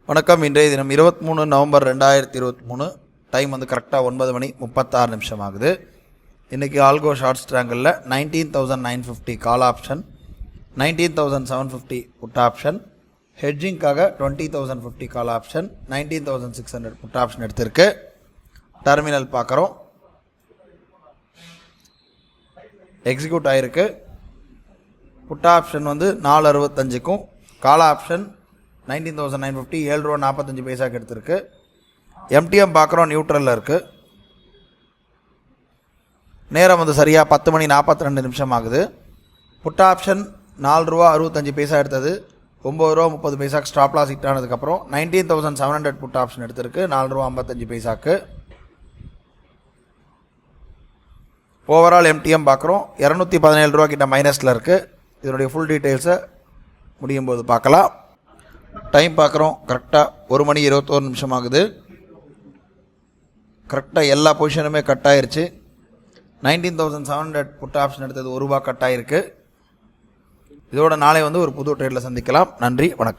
வணக்கம். இன்றைய தினம் 23 நவம்பர் 2023. டைம் வந்து கரெக்டாக 9:36 ஆகுது. இன்றைக்கி ஆல்கோ ஷார்ட் ஸ்ட்ராங்கிளில் 19,950 கால் ஆப்ஷன், 19,750 புட் ஆப்ஷன், ஹெட்ஜிங்காக 20,050 கால் ஆப்ஷன், 19,600 புட் ஆப்ஷன் எடுத்திருக்கு. டெர்மினல் பார்க்குறோம். எக்ஸிக்யூட் ஆகிருக்கு. புட் ஆப்ஷன் வந்து 4.65க்கும் கால் ஆப்ஷன் 19,950 7.45 எடுத்திருக்கு. எம்டிஎம் பார்க்குறோம், நியூட்ரலில் இருக்குது. நேரம் வந்து சரியாக 10:42 ஆகுது. புட் ஆப்ஷன் $4.65 எடுத்தது, $9.30 ஸ்டாப் லாஸ் ஹிட் ஆனதுக்கப்புறம் 19,700 புட் ஆப்ஷன் எடுத்திருக்கு $4.55. ஓவரால் எம்டிஎம் பார்க்குறோம், $217 கிட்ட மைனஸில் இருக்குது. இதனுடைய ஃபுல் டீட்டெயில்ஸை முடியும் போது பார்க்கலாம். டைம் பார்க்குறோம், கரெக்டாக 1:21 ஆகுது. கரெக்டாக எல்லா பொசிஷனுமே கட் ஆயிருச்சு. 19,700 புட் ஆப்ஷன் எடுத்தது $1 கட் ஆகிருக்கு. இதோட நாளை வந்து ஒரு புது ட்ரேடில் சந்திக்கலாம். நன்றி, வணக்கம்.